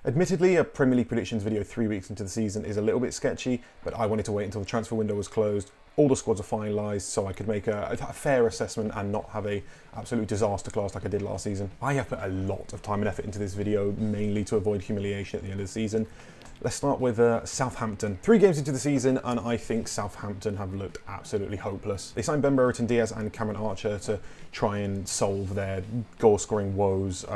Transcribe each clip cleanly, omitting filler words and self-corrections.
Admittedly, a Premier League predictions video 3 weeks into the season is a little bit sketchy, but I wanted to wait until the transfer window was closed, all the squads are finalised, so I could make a fair assessment and not have a absolute disaster class like I did last season. I have put a lot of time and effort into this video, mainly to avoid humiliation at the end of the season. Let's start with Southampton. 3 games into the season, and I think Southampton have looked absolutely hopeless. They signed Ben Brereton Diaz and Cameron Archer to try and solve their goal-scoring woes,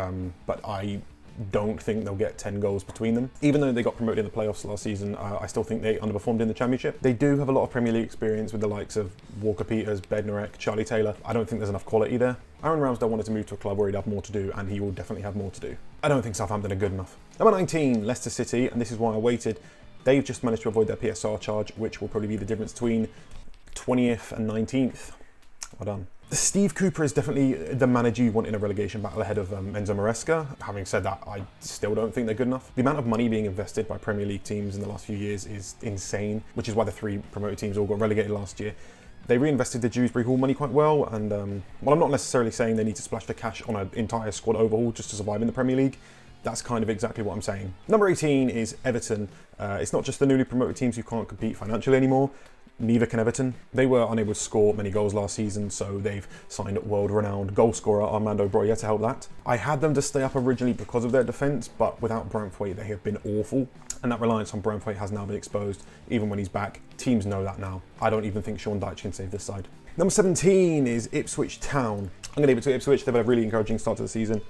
but I don't think they'll get 10 goals between them. Even though they got promoted in the playoffs last season, I still think they underperformed in the Championship. They do have a lot of Premier League experience with the likes of Walker Peters, Bednarek, Charlie Taylor. I don't think there's enough quality there. Aaron Ramsdale wanted to move to a club where he'd have more to do, and he will definitely have more to do. I don't think Southampton are good enough. Number 19, Leicester City, and this is why I waited. They've just managed to avoid their PSR charge, which will probably be the difference between 20th and 19th. Well done. Steve Cooper is definitely the manager you want in a relegation battle ahead of Enzo Maresca. Having said that, I still don't think they're good enough. The amount of money being invested by Premier League teams in the last few years is insane, which is why the 3 promoted teams all got relegated last year. They reinvested the Dewsbury Hall money quite well, and while I'm not necessarily saying they need to splash the cash on an entire squad overhaul just to survive in the Premier League, that's kind of exactly what I'm saying. Number 18 is Everton. It's not just the newly promoted teams who can't compete financially anymore. Neither can Everton. They were unable to score many goals last season, so they've signed world-renowned goalscorer Armando Broja to help that. I had them to stay up originally because of their defence, but without Branthwaite they have been awful, and that reliance on Branthwaite has now been exposed. Even when he's back, teams know that now. I don't even think Sean Dyche can save this side. Number 17 is Ipswich Town. I'm going to give it to Ipswich. They've had a really encouraging start to the season.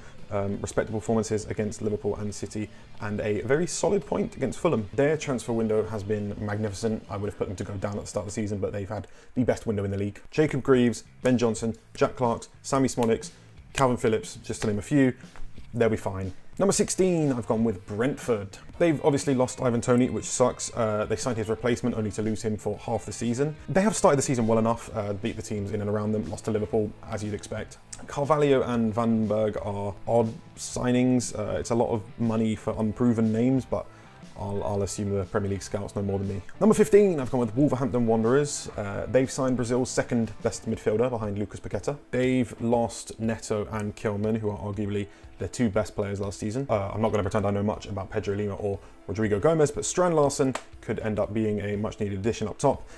Respectable performances against Liverpool and City, and a very solid point against Fulham. Their transfer window has been magnificent. I would have put them to go down at the start of the season, but they've had the best window in the league. Jacob Greaves, Ben Johnson, Jack Clarke, Sammy Smollix, Calvin Phillips, just to name a few. They'll be fine. Number 16, I've gone with Brentford. They've obviously lost Ivan Toney, which sucks. They signed his replacement only to lose him for half the season. They have started the season well enough, beat the teams in and around them, lost to Liverpool, as you'd expect. Carvalho and Vandenberg are odd signings. It's a lot of money for unproven names, but I'll assume the Premier League scouts know more than me. Number 15, I've gone with Wolverhampton Wanderers. They've signed Brazil's second best midfielder behind Lucas Paqueta. They've lost Neto and Kilman, who are arguably their 2 best players last season. I'm not going to pretend I know much about Pedro Lima or Rodrigo Gomez, but Strand Larsen could end up being a much needed addition up top.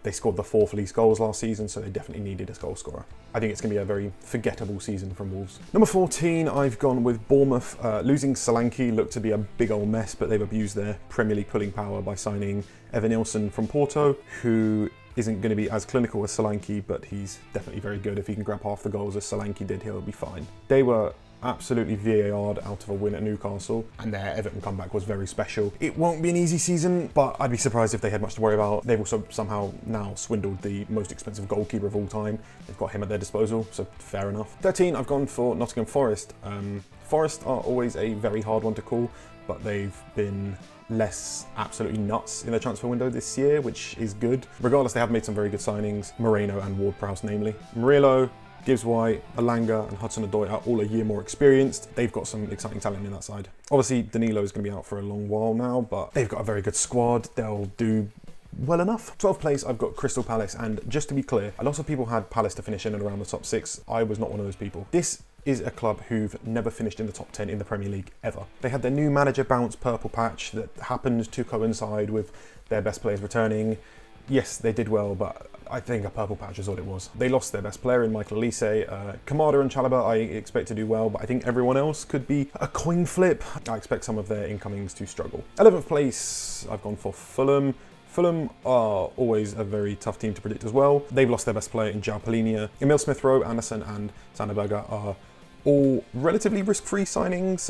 They scored the 4th least goals last season, so they definitely needed a goal scorer. I think it's going to be a very forgettable season from Wolves. Number 14, I've gone with Bournemouth. Losing Solanke looked to be a big old mess, but they've abused their Premier League pulling power by signing Evan Nilsson from Porto, who isn't going to be as clinical as Solanke, but he's definitely very good. If he can grab half the goals as Solanke did, he'll be fine. They were absolutely VAR'd out of a win at Newcastle, and their Everton comeback was very special. It won't be an easy season, but I'd be surprised if they had much to worry about. They've also somehow now swindled the most expensive goalkeeper of all time. They've got him at their disposal, so fair enough. 13, I've gone for Nottingham Forest. Forest are always a very hard one to call, but they've been less absolutely nuts in their transfer window this year, which is good. Regardless, they have made some very good signings, Moreno and Ward-Prowse namely. Murillo, Gibbs White, Alanga and Hudson-Odoi are all a year more experienced. They've got some exciting talent in that side. Obviously, Danilo is going to be out for a long while now, but they've got a very good squad. They'll do well enough. 12th place, I've got Crystal Palace, and just to be clear, a lot of people had Palace to finish in and around the top 6. I was not one of those people. This is a club who've never finished in the top 10 in the Premier League, ever. They had their new manager bounce purple patch that happened to coincide with their best players returning. Yes, they did well, but I think a purple patch is all it was. They lost their best player in Michael Elise. Kamada and Chalobah I expect to do well, but I think everyone else could be a coin flip. I expect some of their incomings to struggle. 11th place, I've gone for Fulham. Fulham are always a very tough team to predict as well. They've lost their best player in João Palhinha. Emil Smith-Rowe, Anderson and Sanderberger are all relatively risk-free signings,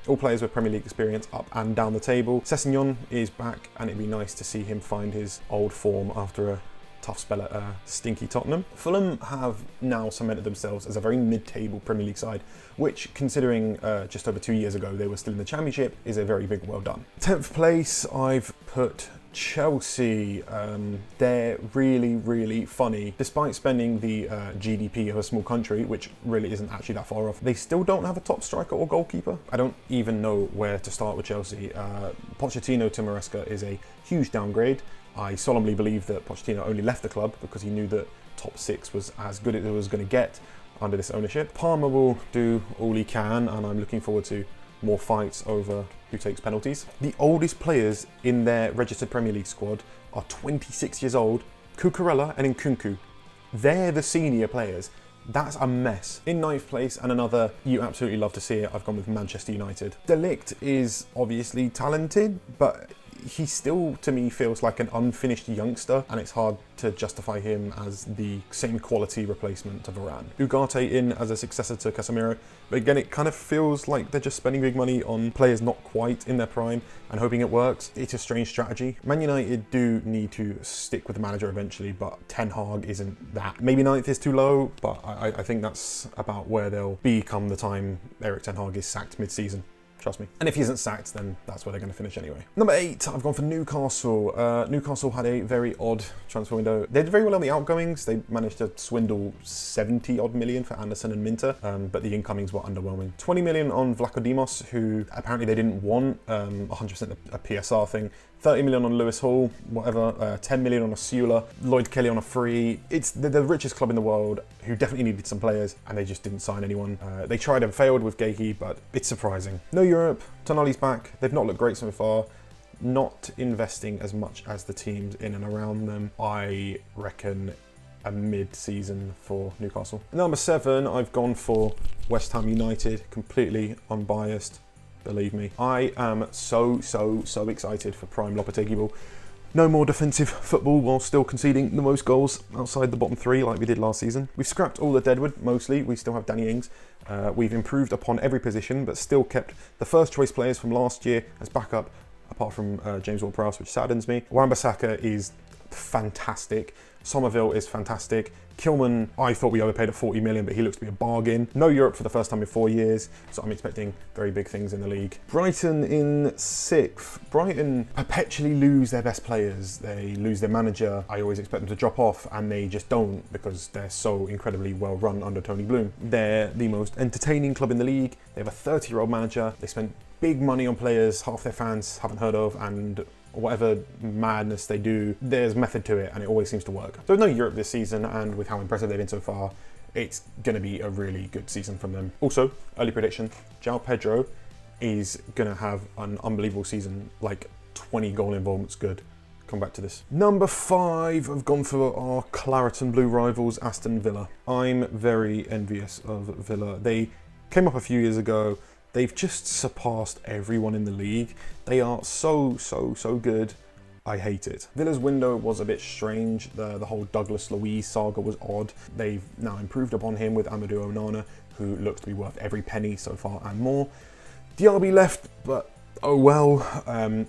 all players with Premier League experience up and down the table. Sessegnon is back, and it'd be nice to see him find his old form after a tough spell at stinky Tottenham. Fulham have now cemented themselves as a very mid-table Premier League side, which, considering just over 2 years ago they were still in the Championship, is a very big well done. 10th place, I've put Chelsea. They're really, really funny. Despite spending the GDP of a small country, which really isn't actually that far off, they still don't have a top striker or goalkeeper. I don't even know where to start with Chelsea. Pochettino to Maresca is a huge downgrade. I solemnly believe that Pochettino only left the club because he knew that top 6 was as good as it was going to get under this ownership. Palmer will do all he can, and I'm looking forward to more fights over who takes penalties. The oldest players in their registered Premier League squad are 26 years old. Cucurella and Nkunku. They're the senior players. That's a mess. In ninth place, and another you absolutely love to see it, I've gone with Manchester United. De Ligt is obviously talented, but he still, to me, feels like an unfinished youngster, and it's hard to justify him as the same quality replacement to Varane. Ugarte in as a successor to Casemiro, but again, it kind of feels like they're just spending big money on players not quite in their prime and hoping it works. It's a strange strategy. Man United do need to stick with the manager eventually, but Ten Hag isn't that. Maybe ninth is too low, but I think that's about where they'll be come the time Erik Ten Hag is sacked mid-season. Trust me. And if he isn't sacked, then that's where they're going to finish anyway. Number 8, I've gone for Newcastle. Newcastle had a very odd transfer window. They did very well on the outgoings. They managed to swindle 70 odd million for Anderson and Minter, but the incomings were underwhelming. 20 million on Vlachodimos, who apparently they didn't want, 100% a PSR thing. 30 million on Lewis Hall, whatever, 10 million on Osula, Lloyd Kelly on a free. It's the richest club in the world who definitely needed some players, and they just didn't sign anyone. They tried and failed with Gahey, but it's surprising. No Europe, Tonali's back. They've not looked great so far. Not investing as much as the teams in and around them. I reckon a mid-season for Newcastle. Number 7, I've gone for West Ham United, completely unbiased. Believe me, I am so excited for Prime Lopetegui Ball. No more defensive football while still conceding the most goals outside the bottom 3 like we did last season. We've scrapped all the deadwood, mostly. We still have Danny Ings. We've improved upon every position, but still kept the first choice players from last year as backup, apart from James Ward-Prowse, which saddens me. Wan-Bissaka is fantastic. Somerville is fantastic. Kilman, I thought we overpaid at 40 million, but he looks to be a bargain. No Europe for the first time in 4 years, so I'm expecting very big things in the league. Brighton in 6th. Brighton perpetually lose their best players. They lose their manager. I always expect them to drop off, and they just don't because they're so incredibly well run under Tony Bloom. They're the most entertaining club in the league. They have a 30-year-old manager. They spent big money on players half their fans haven't heard of, and whatever madness they do, there's method to it, and it always seems to work. So no Europe this season, and with how impressive they've been so far, it's going to be a really good season from them. Also, early prediction, João Pedro is going to have an unbelievable season, like 20 goal involvements good. Come back to this. Number 5, I've gone for our claret and blue rivals, Aston Villa. I'm very envious of Villa. They came up a few years ago. They've just surpassed everyone in the league. They are so good. I hate it. Villa's window was a bit strange. The whole Douglas Luiz saga was odd. They've now improved upon him with Amadou Onana, who looks to be worth every penny so far and more. Diaby left, but oh well.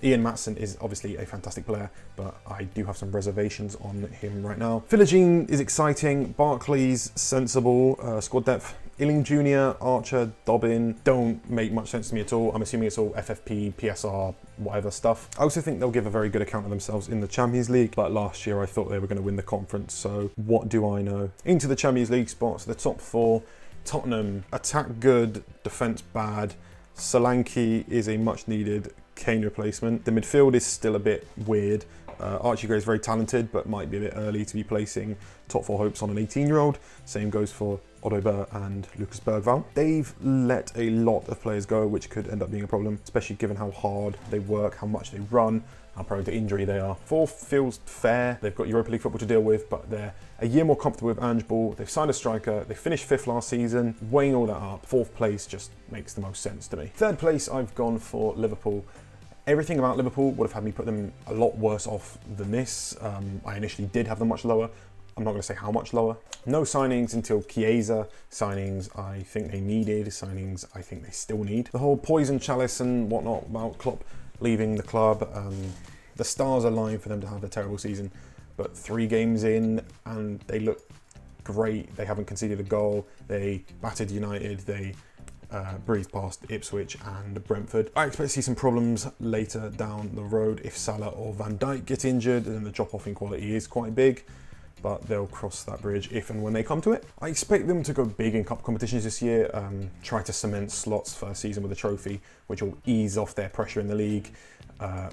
Ian Maatson is obviously a fantastic player, but I do have some reservations on him right now. Philogene is exciting. Barkley's sensible. Squad depth. Illing Jr., Archer, Dobbin don't make much sense to me at all. I'm assuming it's all FFP, PSR, whatever stuff. I also think they'll give a very good account of themselves in the Champions League, but last year I thought they were going to win the conference, so what do I know? Into the Champions League spots, the top 4. Tottenham, attack good, defence bad. Solanke is a much needed Kane replacement. The midfield is still a bit weird. Archie Gray is very talented, but might be a bit early to be placing top 4 hopes on an 18-year-old. Same goes for Otto Berr and Lucas Bergvall. They've let a lot of players go, which could end up being a problem, especially given how hard they work, how much they run, how prone to injury they are. 4th feels fair. They've got Europa League football to deal with, but they're a year more comfortable with Ange Ball. They've signed a striker. They finished 5th last season. Weighing all that up, 4th place just makes the most sense to me. 3rd place, I've gone for Liverpool. Everything about Liverpool would have had me put them a lot worse off than this. I initially did have them much lower. I'm not going to say how much lower. No signings until Chiesa. Signings I think they needed. Signings I think they still need. The whole poison chalice and whatnot about Klopp leaving the club. The stars align for them to have a terrible season. But 3 games in and they look great. They haven't conceded a goal. They battered United. They breezed past Ipswich and Brentford. I expect to see some problems later down the road. If Salah or Van Dijk get injured, then the drop-off in quality is quite big. But they'll cross that bridge if and when they come to it. I expect them to go big in cup competitions this year, try to cement slots first season with a trophy, which will ease off their pressure in the league,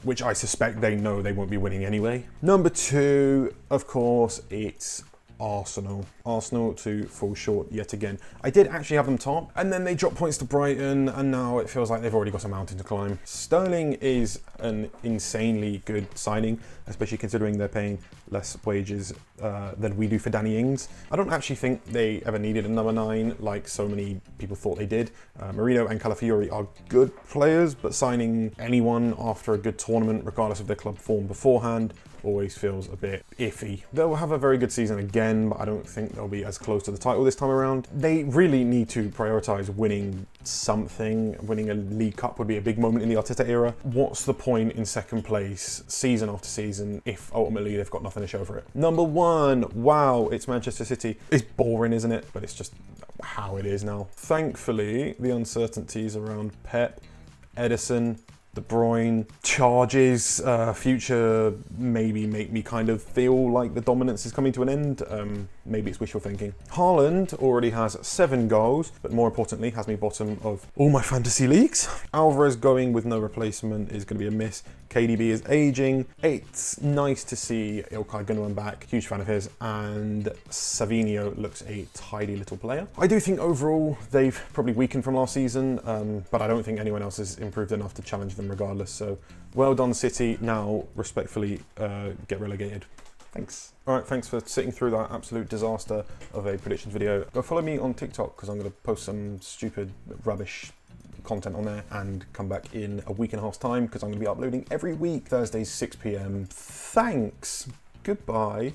which I suspect they know they won't be winning anyway. Number 2, of course, it's Arsenal. Arsenal to fall short yet again. I did actually have them top, and then they dropped points to Brighton, and now it feels like they've already got a mountain to climb. Sterling is an insanely good signing, especially considering they're paying less wages than we do for Danny Ings. I don't actually think they ever needed a number 9 like so many people thought they did. Marino and Calafiori are good players, but signing anyone after a good tournament, regardless of their club form beforehand, always feels a bit iffy. They'll have a very good season again, but I don't think they'll be as close to the title this time around. They really need to prioritise winning something. Winning a League Cup would be a big moment in the Arteta era. What's the point in second place season after season if ultimately they've got nothing to show for it? Number 1, wow, it's Manchester City. It's boring, isn't it? But it's just how it is now. Thankfully, the uncertainties around Pep, Edison, De Bruyne, charges, future maybe make me kind of feel like the dominance is coming to an end. Maybe it's wishful thinking. Haaland already has 7 goals, but more importantly has me bottom of all my fantasy leagues. Alvarez going with no replacement is going to be a miss. KDB is aging. It's nice to see Ilkay Gundogan back, huge fan of his, and Savinho looks a tidy little player. I do think overall they've probably weakened from last season, but I don't think anyone else has improved enough to challenge them regardless. So well done City, now respectfully get relegated. Thanks. All right, thanks for sitting through that absolute disaster of a predictions video. Go follow me on TikTok because I'm going to post some stupid rubbish content on there, and come back in a week and a half's time because I'm going to be uploading every week, Thursdays 6 p.m. Thanks. Goodbye.